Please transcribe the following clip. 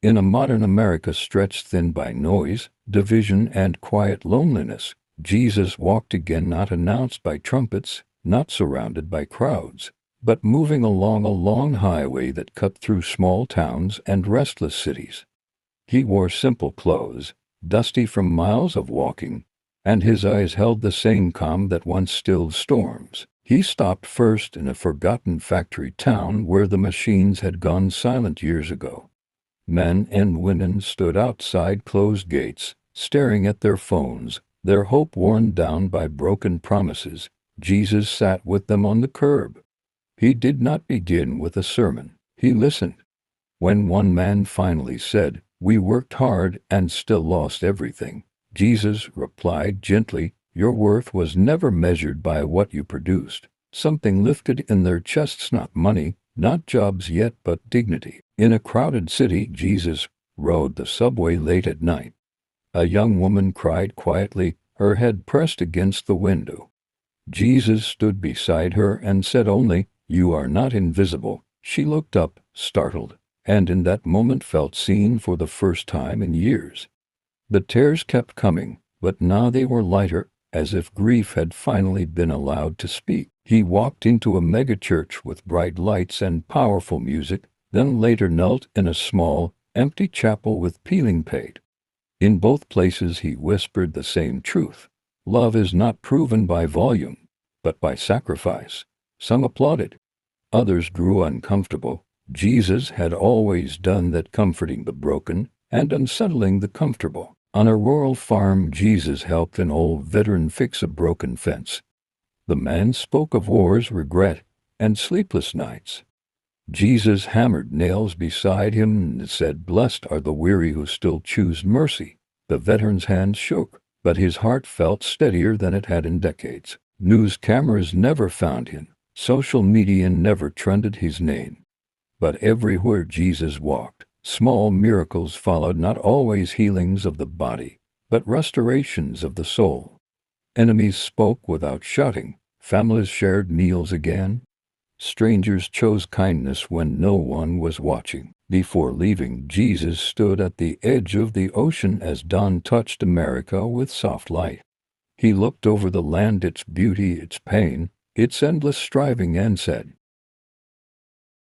In a modern America stretched thin by noise, division, and quiet loneliness, Jesus walked again, not announced by trumpets, not surrounded by crowds, but moving along a long highway that cut through small towns and restless cities. He wore simple clothes, dusty from miles of walking, and his eyes held the same calm that once stilled storms. He stopped first in a forgotten factory town where the machines had gone silent years ago. Men and women stood outside closed gates, staring at their phones, their hope worn down by broken promises. Jesus sat with them on the curb. He did not begin with a sermon. He listened. When one man finally said, "We worked hard and still lost everything," Jesus replied gently, "Your worth was never measured by what you produced." Something lifted in their chests, not money, not jobs yet, but dignity. In a crowded city, Jesus rode the subway late at night. A young woman cried quietly, her head pressed against the window. Jesus stood beside her and said only, "You are not invisible." She looked up, startled, and in that moment felt seen for the first time in years. The tears kept coming, but now they were lighter, as if grief had finally been allowed to speak. He walked into a megachurch with bright lights and powerful music, then later knelt in a small, empty chapel with peeling paint. In both places he whispered the same truth. Love is not proven by volume, but by sacrifice. Some applauded. Others grew uncomfortable. Jesus had always done that, comforting the broken and unsettling the comfortable. On a rural farm, Jesus helped an old veteran fix a broken fence. The man spoke of wars, regret, and sleepless nights. Jesus hammered nails beside him and said, "Blessed are the weary who still choose mercy." The veteran's hand shook, but his heart felt steadier than it had in decades. News cameras never found him. Social media never trended his name. But everywhere Jesus walked, small miracles followed, not always healings of the body, but restorations of the soul. Enemies spoke without shouting. Families shared meals again. Strangers chose kindness when no one was watching. Before leaving, Jesus stood at the edge of the ocean as dawn touched America with soft light. He looked over the land, its beauty, its pain, its endless striving, and said,